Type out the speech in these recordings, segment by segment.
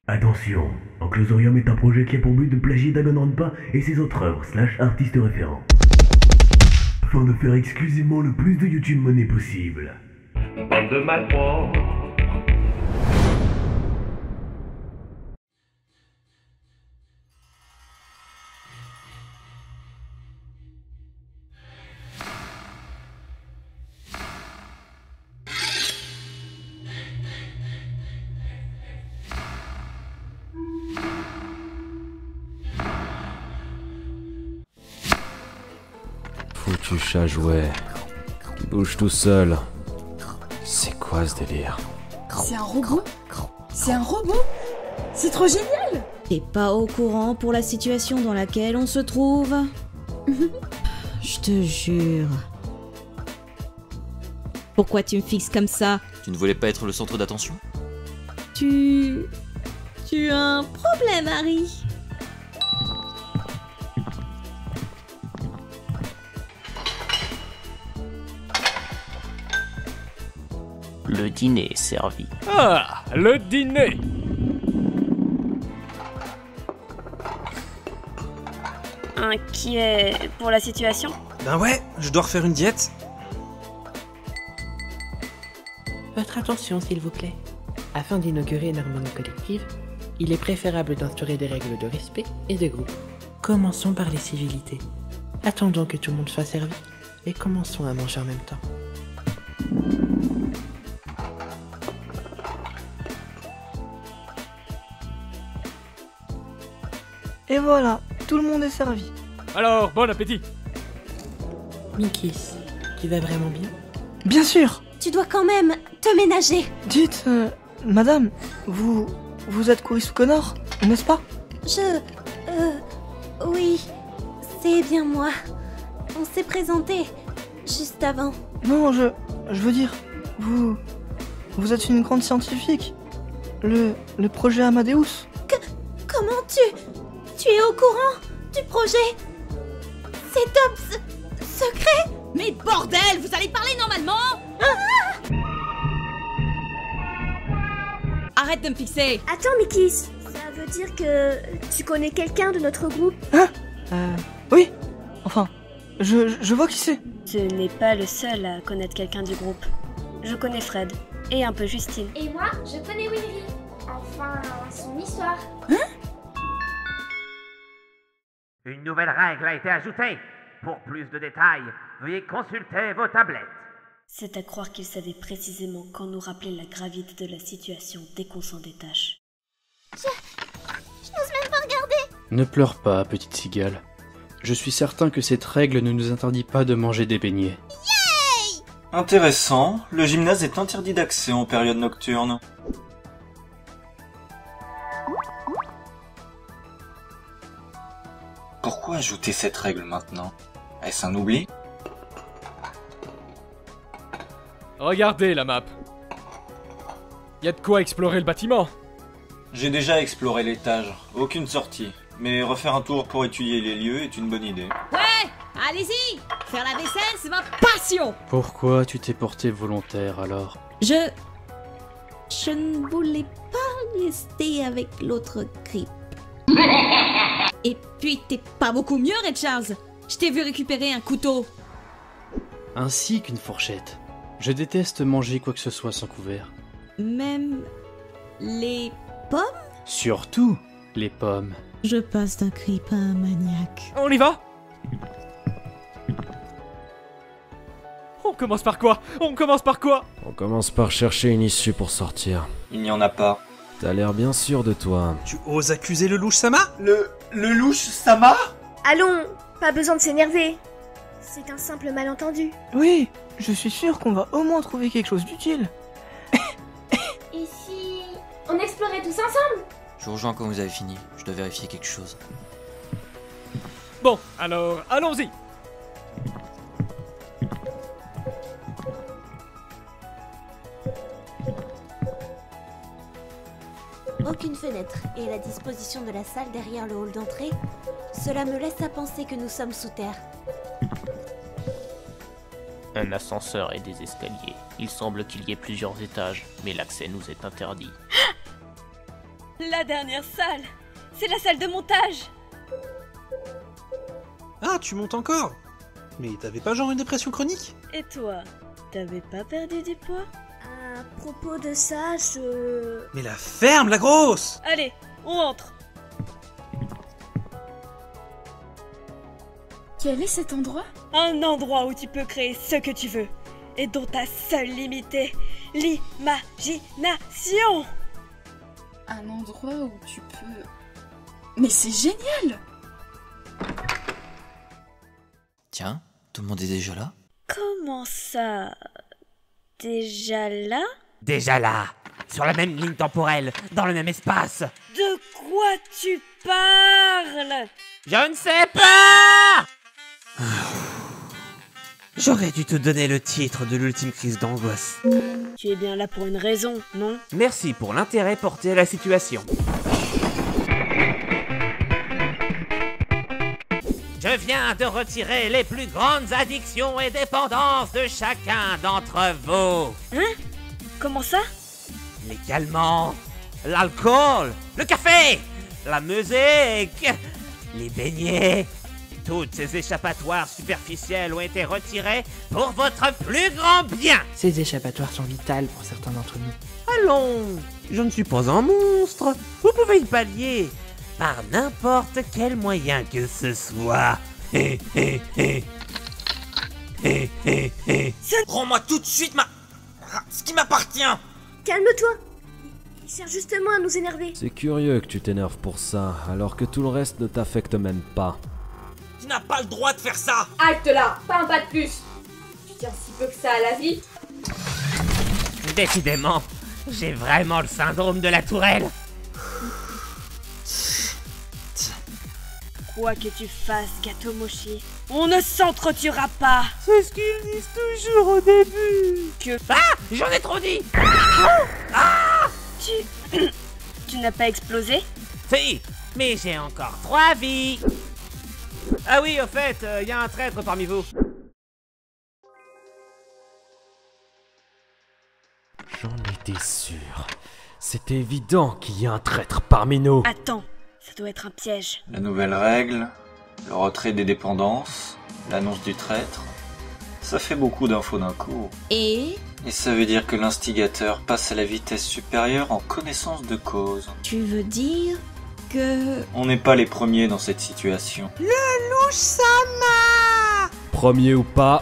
Attention, Anclosorium est un projet qui a pour but de plagier Danganronpa et ses autres œuvres / artistes référents, afin de faire exclusivement le plus de YouTube money possible. Bande de malpropres. Foutu chat jouet, qui bouge tout seul. C'est quoi ce délire? C'est un robot? C'est un robot? C'est trop génial! T'es pas au courant pour la situation dans laquelle on se trouve? Je te jure. Pourquoi tu me fixes comme ça? Tu ne voulais pas être le centre d'attention? Tu as un problème, Harry. Le dîner est servi. Ah, le dîner! Inquiet pour la situation? Ben ouais, je dois refaire une diète. Votre attention, s'il vous plaît. Afin d'inaugurer une harmonie collective, il est préférable d'instaurer des règles de respect et de groupe. Commençons par les civilités. Attendons que tout le monde soit servi et commençons à manger en même temps. Et voilà, tout le monde est servi. Alors, bon appétit! Mikis, tu vas vraiment bien? Bien sûr! Tu dois quand même te ménager. Dites, madame, vous êtes Kurisu Connor, n'est-ce pas? Oui, c'est bien moi. On s'est présenté juste avant. Non, je veux dire, vous êtes une grande scientifique. Le projet Amadeus. Comment tu es au courant du projet? C'est top secret? Mais bordel, vous allez parler normalement? Arrête de me fixer! Attends, Mikis, ça veut dire que tu connais quelqu'un de notre groupe? Hein? Oui. Enfin, je vois qui c'est. Tu n'es pas le seul à connaître quelqu'un du groupe. Je connais Fred, et un peu Justine. Et moi, je connais Winry. Enfin, son histoire. Une nouvelle règle a été ajoutée. Pour plus de détails, veuillez consulter vos tablettes. C'est à croire qu'il savait précisément quand nous rappeler la gravité de la situation dès qu'on s'en détache. Je n'ose même pas regarder. Ne pleure pas, petite cigale. Je suis certain que cette règle ne nous interdit pas de manger des beignets. Yay! Intéressant, le gymnase est interdit d'accès en période nocturne. Pourquoi ajouter cette règle maintenant? Est-ce un oubli? Regardez la map. Y a de quoi explorer le bâtiment. J'ai déjà exploré l'étage, aucune sortie. Mais refaire un tour pour étudier les lieux est une bonne idée. Ouais! Allez-y! Faire la vaisselle, c'est ma passion! Pourquoi tu t'es porté volontaire alors? Je ne voulais pas rester avec l'autre creep. Et puis, t'es pas beaucoup mieux, Red Charles! Je t'ai vu récupérer un couteau! Ainsi qu'une fourchette. Je déteste manger quoi que ce soit sans couvert. Même les pommes? Surtout les pommes. Je passe d'un creep à un maniaque. On y va? On commence par quoi? On commence par chercher une issue pour sortir. Il n'y en a pas. T'as l'air bien sûr de toi. Tu oses accuser le louche Sama? Le louche Sama? Allons, pas besoin de s'énerver. C'est un simple malentendu. Oui, je suis sûr qu'on va au moins trouver quelque chose d'utile. Et si on explorait tous ensemble? Je vous rejoins quand vous avez fini, je dois vérifier quelque chose. Bon, alors, allons-y! Aucune fenêtre et la disposition de la salle derrière le hall d'entrée, cela me laisse à penser que nous sommes sous terre. Un ascenseur et des escaliers. Il semble qu'il y ait plusieurs étages, mais l'accès nous est interdit. La dernière salle. C'est la salle de montage. Ah, tu montes encore? Mais t'avais pas genre une dépression chronique? Et toi, t'avais pas perdu du poids? À propos de ça, je... Mais la ferme, la grosse! Allez, on entre. Quel est cet endroit? Un endroit où tu peux créer ce que tu veux. Et dont ta seule limite est l'imagination. Un endroit où tu peux... Mais c'est génial! Tiens, tout le monde est déjà là? Comment ça? Déjà là? Déjà là, sur la même ligne temporelle, dans le même espace. De quoi tu parles? Je ne sais pas. J'aurais dû te donner le titre de l'ultime crise d'angoisse. Tu es bien là pour une raison, non? Merci pour l'intérêt porté à la situation. Je viens de retirer les plus grandes addictions et dépendances de chacun d'entre vous. Hein? Comment ça? Les calmants, l'alcool, le café, la musique, les beignets. Toutes ces échappatoires superficielles ont été retirées pour votre plus grand bien. Ces échappatoires sont vitales pour certains d'entre nous. Allons, je ne suis pas un monstre. Vous pouvez y pallier par n'importe quel moyen que ce soit. Rends-moi tout de suite ce qui m'appartient! Calme-toi! Il sert justement à nous énerver. C'est curieux que tu t'énerves pour ça, alors que tout le reste ne t'affecte même pas. Tu n'as pas le droit de faire ça! Halte là! Pas un pas de plus! Tu tiens si peu que ça à la vie. Décidément, j'ai vraiment le syndrome de la tourelle. Quoi que tu fasses, Gatomochi, on ne s'entretuera pas. C'est ce qu'ils disent toujours au début. Que... Ah! J'en ai trop dit. Tu n'as pas explosé? Si, mais j'ai encore 3 vies. Ah oui, au fait, y a un traître parmi vous. J'en étais sûr. C'était évident qu'il y a un traître parmi nous. Attends, ça doit être un piège. La nouvelle règle, le retrait des dépendances, l'annonce du traître. Ça fait beaucoup d'infos d'un coup. Et ça veut dire que l'instigateur passe à la vitesse supérieure en connaissance de cause. tu veux dire que... On n'est pas les premiers dans cette situation. Le louche-sama! Premier ou pas,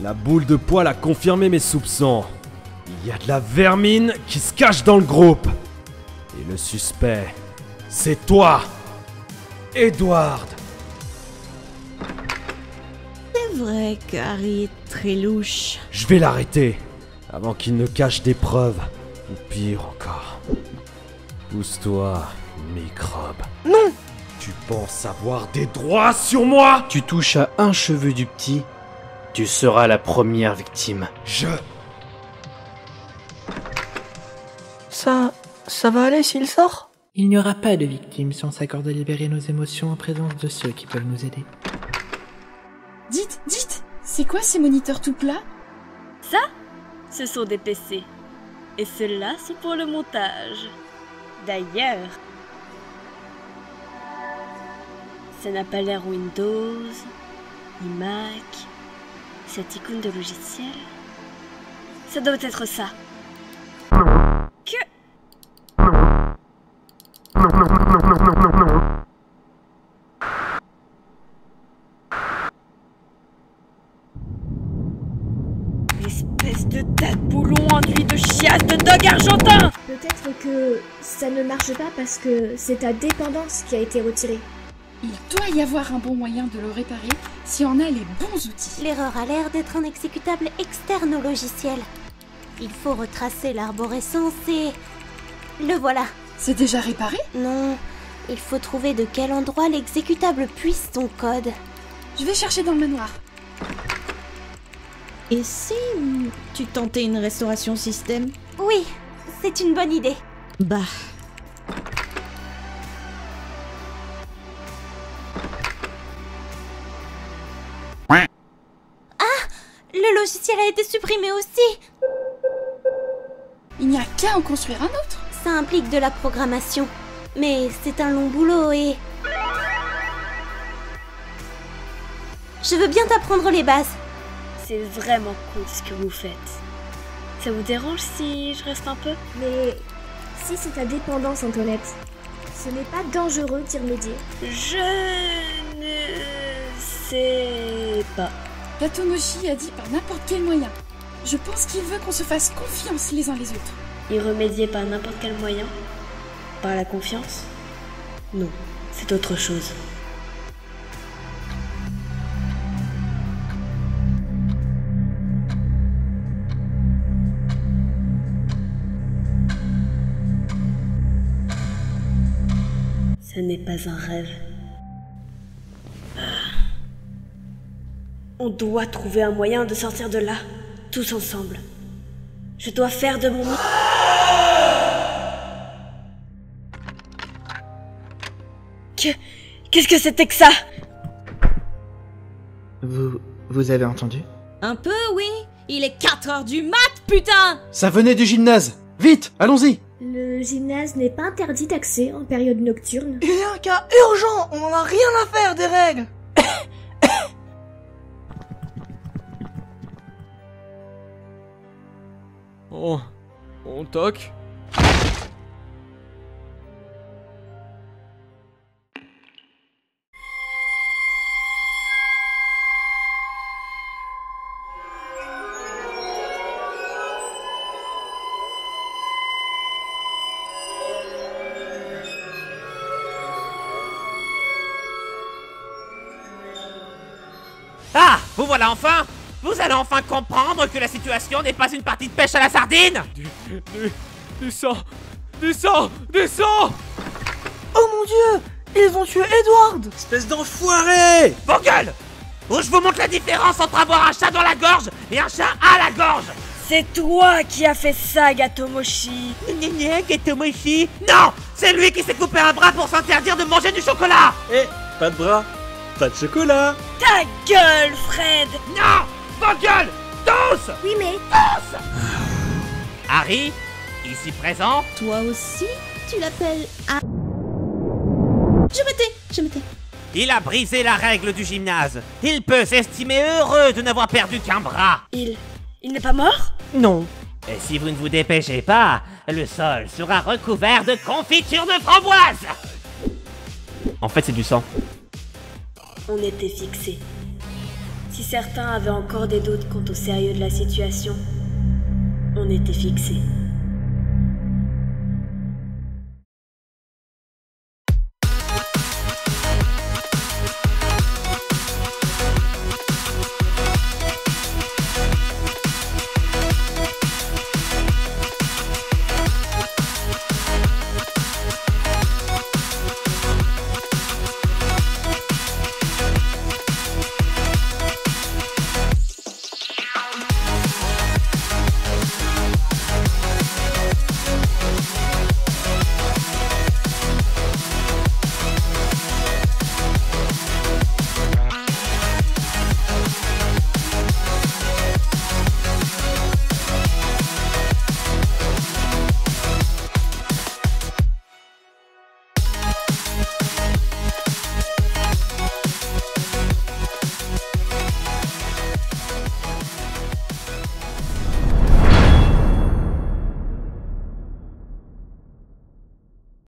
la boule de poil a confirmé mes soupçons. Il y a de la vermine qui se cache dans le groupe. Et le suspect, c'est toi, Edward. C'est vrai que Harry est très louche. Je vais l'arrêter, avant qu'il ne cache des preuves. Ou pire encore. Pousse-toi, microbe. Non! Tu penses avoir des droits sur moi? Tu touches à un cheveu du petit, tu seras la première victime. Ça va aller s'il sort? Il n'y aura pas de victimes si on s'accorde à libérer nos émotions en présence de ceux qui peuvent nous aider. Dites, c'est quoi ces moniteurs tout plats? Ça, ce sont des PC. Et ceux-là sont pour le montage. D'ailleurs, ça n'a pas l'air Windows, ni Mac, cette icône de logiciel. Ça doit être ça. Que... Espèce de tas de boulons enduit de chiasse de dog argentin! Peut-être que ça ne marche pas parce que c'est ta dépendance qui a été retirée. Il doit y avoir un bon moyen de le réparer si on a les bons outils. L'erreur a l'air d'être un exécutable externe au logiciel. Il faut retracer l'arborescence et... le voilà. C'est déjà réparé? Non, il faut trouver de quel endroit l'exécutable puise son code. Je vais chercher dans le manoir. Et si tu tentais une restauration système? Oui, c'est une bonne idée. Bah... Le logiciel a été supprimé aussi. Il n'y a qu'à en construire un autre. ça implique de la programmation. Mais c'est un long boulot et... Je veux bien t'apprendre les bases. C'est vraiment cool ce que vous faites. Ça vous dérange si je reste un peu? Mais si c'est ta dépendance, Antoinette, ce n'est pas dangereux d'y remédier. Je ne sais pas. Gatomoshi a dit par n'importe quel moyen. Je pense qu'il veut qu'on se fasse confiance les uns les autres. Y remédier par n'importe quel moyen? Par la confiance? Non, c'est autre chose. Ce n'est pas un rêve. On doit trouver un moyen de sortir de là, tous ensemble. Je dois faire de mon mieux. Qu'est-ce que c'était que ça? Vous avez entendu? Un peu, oui. Il est 4h du mat, putain! Ça venait du gymnase. Vite, allons-y. Le gymnase n'est pas interdit d'accès en période nocturne. Il y a un cas urgent, on n'en a rien à faire des règles. On toque. Ah, vous voilà enfin! Vous allez enfin comprendre que la situation n'est pas une partie de pêche à la sardine! Du sang! Du sang! Du sang! Oh mon dieu! Ils ont tué Edward! Espèce d'enfoiré! Vos gueules! Ou je vous montre la différence entre avoir un chat dans la gorge et un chat à la gorge! C'est toi qui as fait ça, Gatomoshi! Gatomoshi? Non! C'est lui qui s'est coupé un bras pour s'interdire de manger du chocolat! Eh, pas de bras, pas de chocolat! Ta gueule, Fred! Non! Vos gueules! Tous! Oui, mais... Tous! Harry, ici présent. Toi aussi? Tu l'appelles... Je me tais. Il a brisé la règle du gymnase. Il peut s'estimer heureux de n'avoir perdu qu'un bras. Il n'est pas mort? Non. Et si vous ne vous dépêchez pas, le sol sera recouvert de confiture de framboise. En fait, c'est du sang. On était fixés. Si certains avaient encore des doutes quant au sérieux de la situation, on était fixés.